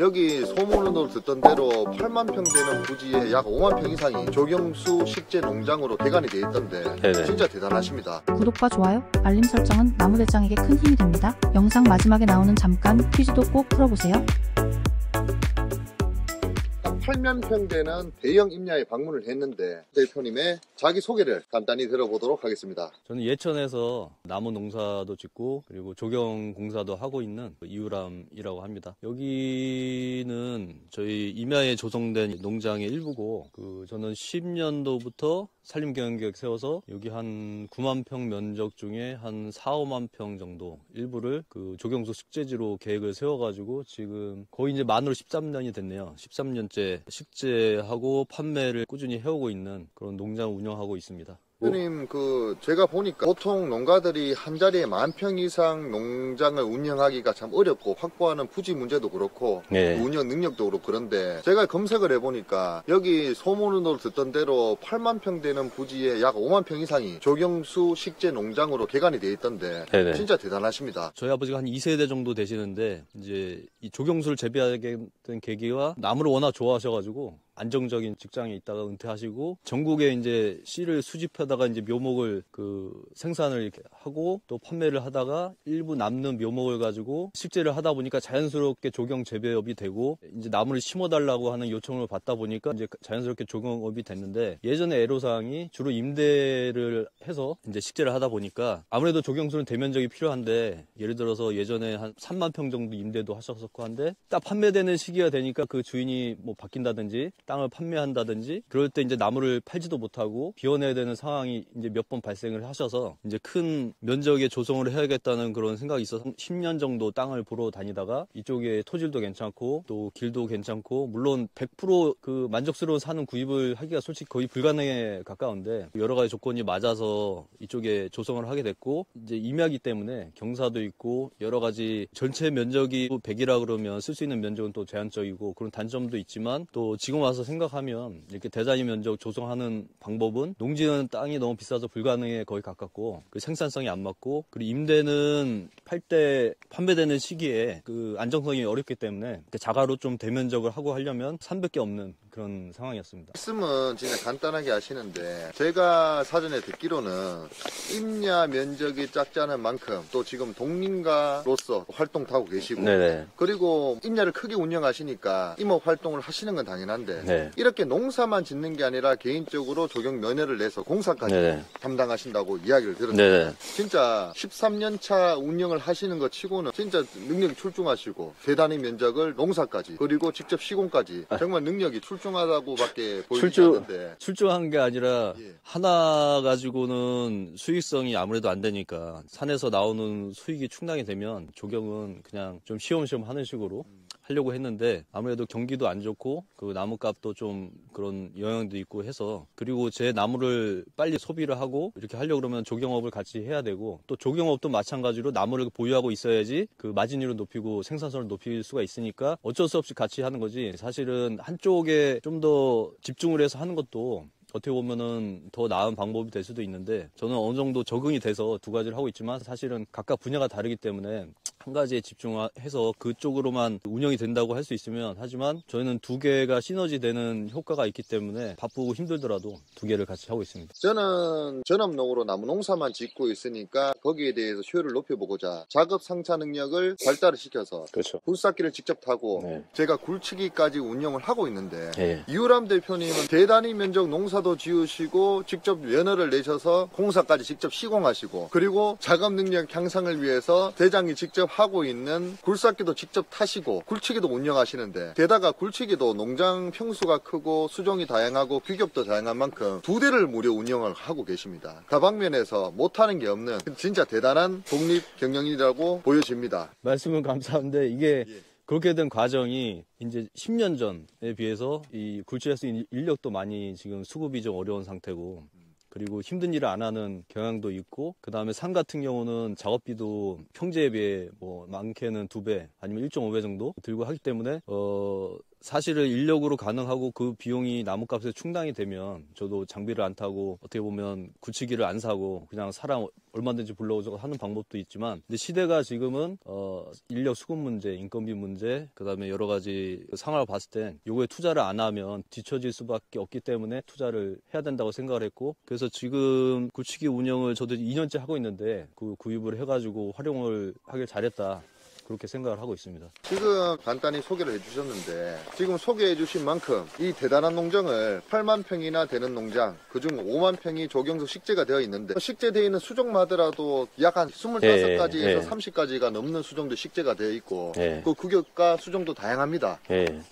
여기 소문으로 듣던 대로 8만 평 되는 부지에 약 5만 평 이상이 조경수 식재 농장으로 개간이 돼 있던데 네네. 진짜 대단하십니다. 구독과 좋아요, 알림 설정은 나무대장에게 큰 힘이 됩니다. 영상 마지막에 나오는 잠깐 퀴즈도 꼭 풀어보세요. 8만 평 되는 대형 임야에 방문을 했는데 대표님의 자기소개를 간단히 들어보도록 하겠습니다. 저는 예천에서 나무 농사도 짓고 그리고 조경 공사도 하고 있는 이유람이라고 합니다. 여기는 저희 임야에 조성된 농장의 일부고 저는 10년도부터 산림경영계획 세워서 여기 한 9만 평 면적 중에 한 4, 5만 평 정도 일부를 조경수 식재지로 계획을 세워가지고 지금 거의 이제 만으로 13년이 됐네요. 13년째 식재하고 판매를 꾸준히 해오고 있는 그런 농장을 운영하고 있습니다. 대표님, 제가 보니까 보통 농가들이 한 자리에 10,000평 이상 농장을 운영하기가 참 어렵고 확보하는 부지 문제도 그렇고 네. 운영 능력도 그렇고 그런데 제가 검색을 해보니까 여기 소문으로 듣던 대로 8만 평 되는 부지에 약 5만 평 이상이 조경수 식재 농장으로 개간이 돼 있던데 네네. 진짜 대단하십니다. 저희 아버지가 한 2세대 정도 되시는데 이제 이 조경수를 재배하게 된 계기와 나무를 워낙 좋아하셔가지고 안정적인 직장에 있다가 은퇴하시고 전국에 이제 씨를 수집하다가 이제 묘목을 생산을 이렇게 하고 또 판매를 하다가 일부 남는 묘목을 가지고 식재를 하다 보니까 자연스럽게 조경 재배업이 되고 이제 나무를 심어달라고 하는 요청을 받다 보니까 이제 자연스럽게 조경업이 됐는데 예전에 애로사항이 주로 임대를 해서 이제 식재를 하다 보니까 아무래도 조경수는 대면적이 필요한데 예를 들어서 예전에 한 3만 평 정도 임대도 하셨었고 한데 딱 판매되는 시기가 되니까 그 주인이 뭐 바뀐다든지 땅을 판매한다든지 그럴 때 이제 나무를 팔지도 못하고 비워내야 되는 상황이 이제 몇 번 발생을 하셔서 이제 큰 면적의 조성을 해야겠다는 그런 생각이 있어서 10년 정도 땅을 보러 다니다가 이쪽에 토질도 괜찮고 또 길도 괜찮고 물론 100% 만족스러운 사는 구입을 하기가 솔직히 거의 불가능에 가까운데 여러 가지 조건이 맞아서 이쪽에 조성을 하게 됐고 이제 임야기 때문에 경사도 있고 여러 가지 전체 면적이 100이라 그러면 쓸 수 있는 면적은 또 제한적이고 그런 단점도 있지만 또 지금 와서 생각하면 이렇게 대단위 면적 조성하는 방법은 농지는 땅이 너무 비싸서 불가능에 거의 가깝고 생산성이 안 맞고 그리고 임대는 팔 때 판매되는 시기에 안정성이 어렵기 때문에 자가로 좀 대면적을 하고 하려면 300개 없는 그런 상황이었습니다. 말씀은 진짜 간단하게 하시는데 제가 사전에 듣기로는 임야 면적이 작지 않은 만큼 또 지금 독립가로서 활동도 하고 계시고 네네. 그리고 임야를 크게 운영하시니까 임업 활동을 하시는 건 당연한데 네. 이렇게 농사만 짓는 게 아니라 개인적으로 조경 면허를 내서 공사까지 네네. 담당하신다고 이야기를 들었는데 네네. 진짜 13년 차 운영을 하시는 것 치고는 진짜 능력이 출중하시고 대단히 면적을 농사까지 그리고 직접 시공까지 정말 능력이 출중하다고밖에 보이지 않는데 출중한 게 아니라 예. 하나 가지고는 수익성이 아무래도 안 되니까 산에서 나오는 수익이 충당이 되면 조경은 그냥 좀 시험시험 하는 식으로 하려고 했는데 아무래도 경기도 안 좋고 나무값도 좀 그런 영향도 있고 해서 그리고 제 나무를 빨리 소비를 하고 이렇게 하려고 그러면 조경업을 같이 해야 되고 또 조경업도 마찬가지로 나무를 보유하고 있어야지 마진율을 높이고 생산성을 높일 수가 있으니까 어쩔 수 없이 같이 하는 거지 사실은 한쪽에 좀 더 집중을 해서 하는 것도 어떻게 보면은 더 나은 방법이 될 수도 있는데 저는 어느 정도 적응이 돼서 두 가지를 하고 있지만 사실은 각각 분야가 다르기 때문에 한 가지에 집중해서 그쪽으로만 운영이 된다고 할 수 있으면 하지만 저희는 두 개가 시너지 되는 효과가 있기 때문에 바쁘고 힘들더라도 두 개를 같이 하고 있습니다. 저는 전업농으로 나무 농사만 짓고 있으니까 거기에 대해서 효율을 높여보고자 작업 상차 능력을 발달을 시켜서 그렇죠. 굴삭기를 직접 타고 네. 제가 굴치기까지 운영을 하고 있는데 예. 이유람 대표님은 대단위 면적 농사도 지으시고 직접 면허를 내셔서 공사까지 직접 시공하시고 그리고 작업 능력 향상을 위해서 대장이 직접 하고 있는 굴삭기도 직접 타시고 굴치기도 운영하시는데 게다가 굴치기도 농장 평수가 크고 수종이 다양하고 규격도 다양한 만큼 두 대를 무려 운영을 하고 계십니다. 다방면에서 못하는 게 없는 진짜 대단한 독립 경영이라고 보여집니다. 말씀은 감사한데 이게 예. 그렇게 된 과정이 이제 10년 전에 비해서 이 굴치할 수 있는 인력도 많이 지금 수급이 좀 어려운 상태고 그리고 힘든 일을 안 하는 경향도 있고 그 다음에 산 같은 경우는 작업비도 평지에 비해 뭐 많게는 2배 아니면 1.5배 정도 들고 하기 때문에 사실은 인력으로 가능하고 그 비용이 나무값에 충당이 되면 저도 장비를 안 타고 어떻게 보면 굳히기를 안 사고 그냥 사람 얼마든지 불러오고 하는 방법도 있지만, 근데 시대가 지금은 인력 수급 문제, 인건비 문제, 그다음에 여러 가지 상황을 봤을 땐 요거에 투자를 안 하면 뒤처질 수밖에 없기 때문에 투자를 해야 된다고 생각을 했고, 그래서 지금 굳히기 운영을 저도 2년째 하고 있는데 그 구입을 해가지고 활용을 하길 잘했다, 그렇게 생각을 하고 있습니다. 지금 간단히 소개를 해주셨는데, 지금 소개해 주신 만큼 이 대단한 농장을 8만 평이나 되는 농장, 그중 5만 평이 조경수 식재가 되어 있는데, 식재되어 있는 수종마다라도 약 한 25가지에서 30가지가 넘는 수종도 식재가 되어 있고, 그 규격과 수종도 다양합니다.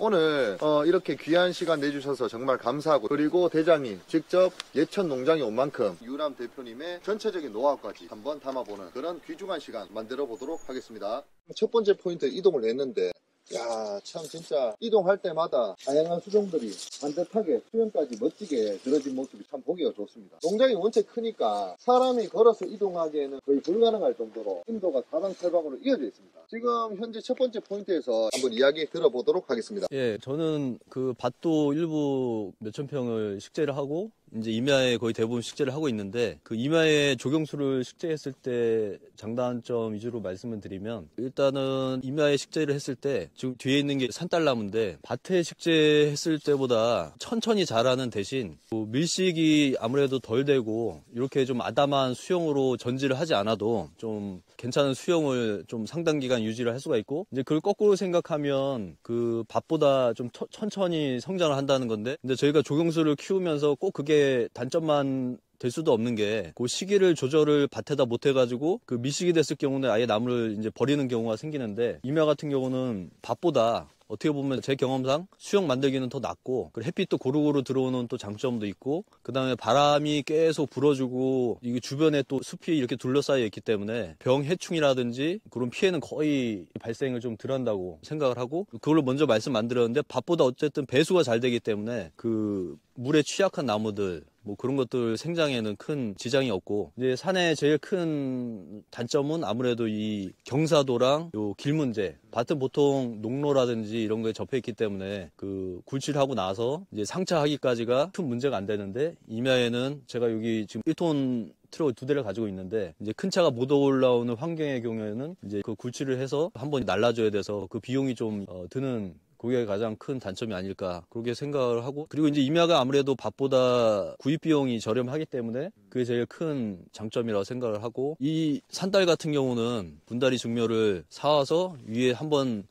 오늘 이렇게 귀한 시간 내주셔서 정말 감사하고, 그리고 대장이 직접 예천 농장에 온 만큼 유람 대표님의 전체적인 노하우까지 한번 담아보는 그런 귀중한 시간 만들어 보도록 하겠습니다. 첫 번째 포인트 이동을 했는데, 야, 참 진짜 이동할 때마다 다양한 수종들이 반듯하게 수영까지 멋지게 들어진 모습이 참 보기가 좋습니다. 농장이 원체 크니까 사람이 걸어서 이동하기에는 거의 불가능할 정도로 인도가 사방팔방으로 이어져 있습니다. 지금 현재 첫 번째 포인트에서 한번 이야기 들어보도록 하겠습니다. 예, 저는 그 밭도 일부 몇천 평을 식재를 하고 이제 임야에 거의 대부분 식재를 하고 있는데, 그 임야에 조경수를 식재했을 때 장단점 위주로 말씀을 드리면, 일단은 임야에 식재를 했을 때 지금 뒤에 있는 게 산딸나무인데, 밭에 식재했을 때보다 천천히 자라는 대신 밀식이 아무래도 덜 되고 이렇게 좀 아담한 수영으로 전지를 하지 않아도 좀 괜찮은 수영을 좀 상당 기간 유지를 할 수가 있고, 이제 그걸 거꾸로 생각하면 그 밭보다 좀 천천히 성장을 한다는 건데, 근데 저희가 조경수를 키우면서 꼭 그게 단점만 될 수도 없는 게, 그 시기를 조절을 밭에다 못 해가지고 그 밀식이 됐을 경우는 아예 나무를 이제 버리는 경우가 생기는데, 임야 같은 경우는 밭보다 어떻게 보면 제 경험상 수영 만들기는 더 낫고, 그리고 햇빛도 고루고루 들어오는 또 장점도 있고, 그 다음에 바람이 계속 불어주고 이게 주변에 또 숲이 이렇게 둘러싸여 있기 때문에 병 해충이라든지 그런 피해는 거의 발생을 좀 덜 한다고 생각을 하고, 그걸로 먼저 말씀 안 드렸는데, 밭보다 어쨌든 배수가 잘 되기 때문에 그 물에 취약한 나무들 뭐 그런 것들 생장에는 큰 지장이 없고, 이제 산의 제일 큰 단점은 아무래도 이 경사도랑 요 길 문제. 밭은 보통 농로라든지 이런 거에 접해 있기 때문에 그 굴치를 하고 나서 이제 상차하기까지가 큰 문제가 안 되는데, 임야에는 제가 여기 지금 1톤 트럭 2대를 가지고 있는데, 이제 큰 차가 못 올라오는 환경의 경우에는 이제 그 굴치를 해서 한번 날라줘야 돼서 그 비용이 좀 드는, 그게 가장 큰 단점이 아닐까 그렇게 생각을 하고, 그리고 이제 임야가 아무래도 밭보다 구입 비용이 저렴하기 때문에 그게 제일 큰 장점이라고 생각을 하고, 이 산딸 같은 경우는 분다리 증묘를 사와서 위에 한번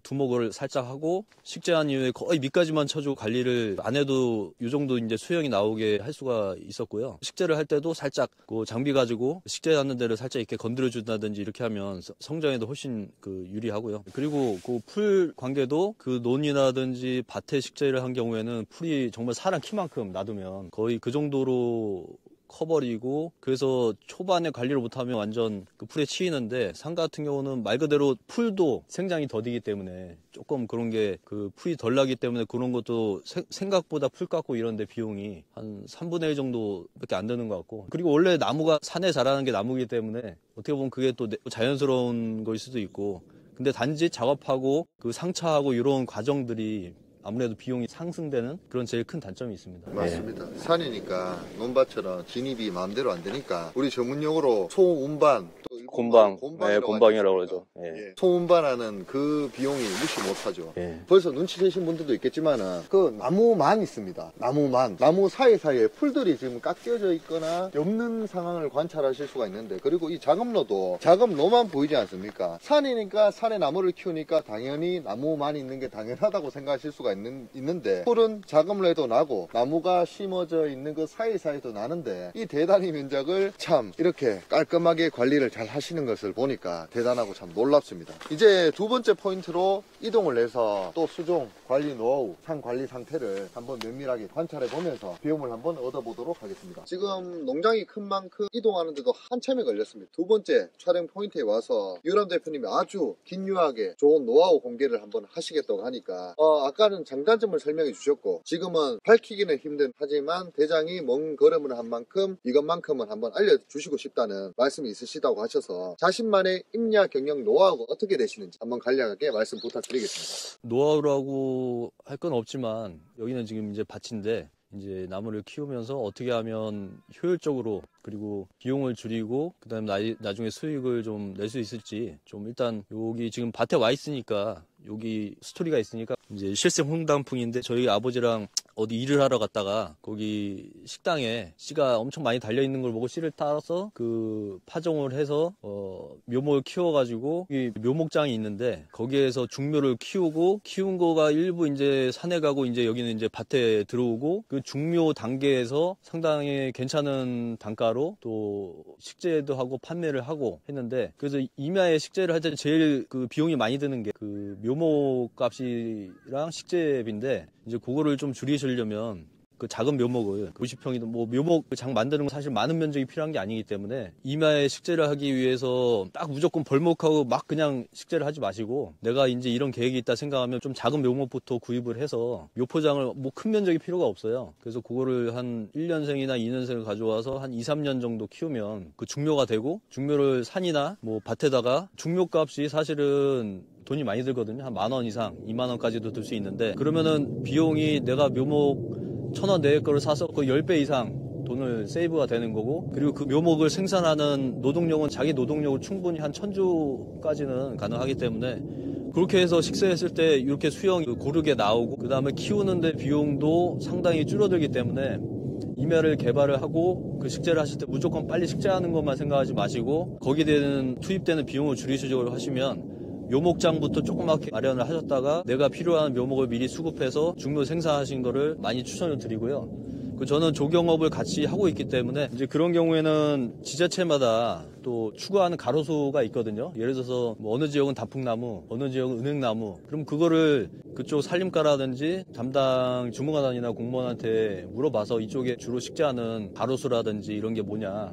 두목을 살짝 하고 식재한 이후에 거의 밑까지만 쳐주고 관리를 안 해도 이 정도 이제 수영이 나오게 할 수가 있었고요. 식재를 할 때도 살짝 그 장비 가지고 식재하는 데를 살짝 이렇게 건드려 준다든지 이렇게 하면 성장에도 훨씬 그 유리하고요. 그리고 그 풀 관계도 그 논이라든지 밭에 식재를 한 경우에는 풀이 정말 사람 키만큼 놔두면 거의 그 정도로 커버리고, 그래서 초반에 관리를 못하면 완전 그 풀에 치이는데, 산 같은 경우는 말 그대로 풀도 생장이 더디기 때문에 조금 그런 게 그 풀이 덜 나기 때문에 그런 것도 생각보다 풀 깎고 이런데 비용이 한 3분의 1 정도밖에 안 되는 것 같고, 그리고 원래 나무가 산에 자라는 게 나무이기 때문에 어떻게 보면 그게 또 자연스러운 거일 수도 있고, 근데 단지 작업하고 그 상차하고 이런 과정들이 아무래도 비용이 상승되는 그런 제일 큰 단점이 있습니다. 맞습니다. 산이니까 논밭처럼 진입이 마음대로 안 되니까 우리 전문용어로 소운반, 또 곤방이라고 그러죠. 소운반하는 그 비용이 무시 못하죠. 벌써 눈치채신 분들도 있겠지만은 그 나무만 있습니다. 나무 사이사이에 풀들이 지금 깎여져 있거나 없는 상황을 관찰하실 수가 있는데, 그리고 이 작업로만 보이지 않습니까? 산이니까 산에 나무를 키우니까 당연히 나무만 있는 게 당연하다고 생각하실 수가 있는데, 풀은 작업로에도 나고 나무가 심어져 있는 그 사이사이도 나는데, 이 대단히 면적을 참 이렇게 깔끔하게 관리를 잘 하시는 것을 보니까 대단하고 참 놀랍습니다. 이제 두 번째 포인트로 이동을 해서 또 수종 관리 노하우, 산 관리 상태를 한번 면밀하게 관찰해 보면서 배움을 한번 얻어보도록 하겠습니다. 지금 농장이 큰 만큼 이동하는데도 한참이 걸렸습니다. 두 번째 촬영 포인트에 와서 유람 대표님이 아주 긴유하게 좋은 노하우 공개를 한번 하시겠다고 하니까, 아까는 장단점을 설명해 주셨고, 지금은 밝히기는 힘든, 하지만 대장이 먼 걸음을 한 만큼 이것만큼은 한번 알려주시고 싶다는 말씀이 있으시다고 하셔서 있어서 자신만의 임야 경영 노하우가 어떻게 되시는지 한번 간략하게 말씀 부탁드리겠습니다. 노하우라고 할 건 없지만 여기는 지금 이제 밭인데 이제 나무를 키우면서 어떻게 하면 효율적으로 그리고 비용을 줄이고 그다음에 나중에 수익을 좀 낼 수 있을지 좀 일단 여기 지금 밭에 와 있으니까 여기 스토리가 있으니까 이제 실생 홍단풍인데 저희 아버지랑 어디 일을 하러 갔다가 거기 식당에 씨가 엄청 많이 달려 있는 걸 보고 씨를 따서 그 파종을 해서 묘목을 키워가지고 여기 묘목장이 있는데 거기에서 중묘를 키우고 키운 거가 일부 이제 산에 가고 이제 여기는 이제 밭에 들어오고 그 중묘 단계에서 상당히 괜찮은 단가로 또 식재도 하고 판매를 하고 했는데 그래서 임야에 식재를 할 때 제일 그 비용이 많이 드는 게 그 묘목 값이랑 식재비인데 이제 그거를 좀 줄이시려면 그 작은 묘목을 50평이든 뭐 묘목 장 만드는 건 사실 많은 면적이 필요한 게 아니기 때문에 임야에 식재를 하기 위해서 딱 무조건 벌목하고 막 그냥 식재를 하지 마시고 내가 이제 이런 계획이 있다 생각하면 좀 작은 묘목부터 구입을 해서 묘포장을 뭐 큰 면적이 필요가 없어요. 그래서 그거를 한 1년생이나 2년생을 가져와서 한 2, 3년 정도 키우면 그 중묘가 되고 중묘를 산이나 뭐 밭에다가 중묘값이 사실은 돈이 많이 들거든요. 한 10,000원 이상, 20,000원까지도 들 수 있는데 그러면은 비용이 내가 묘목 1,000원 내 거를 사서 그 10배 이상 돈을 세이브가 되는 거고 그리고 그 묘목을 생산하는 노동력은 자기 노동력을 충분히 한 1,000주까지는 가능하기 때문에 그렇게 해서 식재했을 때 이렇게 수영이 고르게 나오고 그 다음에 키우는데 비용도 상당히 줄어들기 때문에 임야를 개발을 하고 그 식재를 하실 때 무조건 빨리 식재하는 것만 생각하지 마시고 거기에 대한 투입되는 비용을 줄이시려고 하시면 묘목장부터 조그맣게 마련을 하셨다가 내가 필요한 묘목을 미리 수급해서 중묘 생산하신 거를 많이 추천을 드리고요. 저는 조경업을 같이 하고 있기 때문에 이제 그런 경우에는 지자체마다 또 추구하는 가로수가 있거든요. 예를 들어서 뭐 어느 지역은 단풍나무, 어느 지역은 은행나무. 그럼 그거를 그쪽 산림과라든지 담당 주무관이나 공무원한테 물어봐서 이쪽에 주로 식재하는 가로수라든지 이런 게 뭐냐.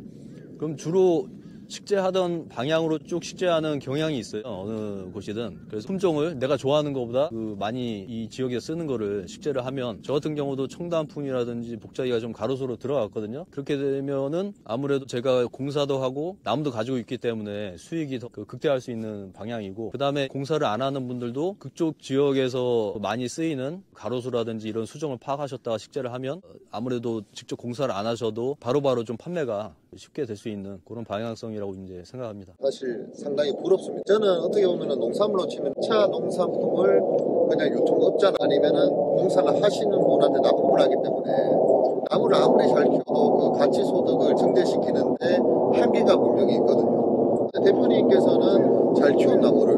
그럼 주로 식재하던 방향으로 쭉 식재하는 경향이 있어요. 어느 곳이든. 그래서 품종을 내가 좋아하는 것보다 그 많이 이 지역에 쓰는 거를 식재를 하면 저 같은 경우도 청단풍이라든지 복자기가 좀 가로수로 들어갔거든요. 그렇게 되면은 아무래도 제가 공사도 하고 나무도 가지고 있기 때문에 수익이 더 극대화할 수 있는 방향이고 그 다음에 공사를 안 하는 분들도 그쪽 지역에서 많이 쓰이는 가로수라든지 이런 수종을 파악하셨다가 식재를 하면 아무래도 직접 공사를 안 하셔도 바로바로 좀 판매가 쉽게 될 수 있는 그런 방향성이라고 이제 생각합니다. 사실 상당히 부럽습니다. 저는 어떻게 보면 농산물로 치면 차 농산품을 그냥 유통업자나 아니면은 농사를 하시는 분한테 납품을 하기 때문에 나무를 아무리 잘 키워도 그 가치 소득을 증대시키는데 한계가 분명히 있거든요. 대표님께서는 잘 키운 나무를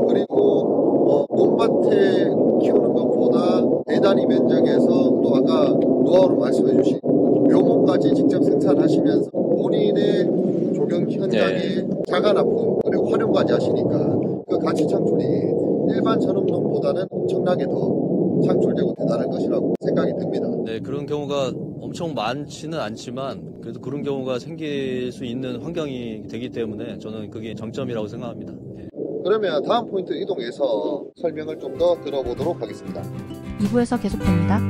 그리고 논밭에 키우는 것보다 대단위 면적에서 또 아까 노하우를 말씀해 주신 묘목까지 직접 생산하시면서 본인의 조경 현장에 자가 납품 그리고 활용까지 하시니까 그 가치 창출이 일반 전업농보다는 엄청나게 더 창출되고 대단할 것이라고 생각이 듭니다. 네, 그런 경우가 엄청 많지는 않지만 그래도 그런 경우가 생길 수 있는 환경이 되기 때문에 저는 그게 장점이라고 생각합니다. 예. 그러면 다음 포인트 이동해서 설명을 좀 더 들어보도록 하겠습니다. 2부에서 계속됩니다.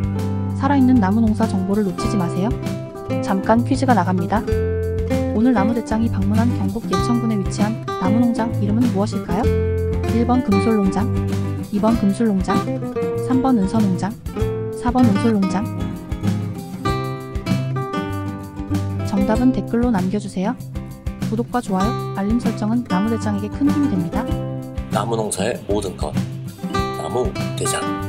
살아있는 나무 농사 정보를 놓치지 마세요. 잠깐 퀴즈가 나갑니다. 오늘 나무대장이 방문한 경북 예천군에 위치한 나무농장 이름은 무엇일까요? 1번 금솔농장, 2번 금술농장, 3번 은서농장, 4번 은솔농장. 정답은 댓글로 남겨주세요. 구독과 좋아요, 알림 설정은 나무대장에게 큰 힘이 됩니다. 나무농사의 모든 것 나무대장.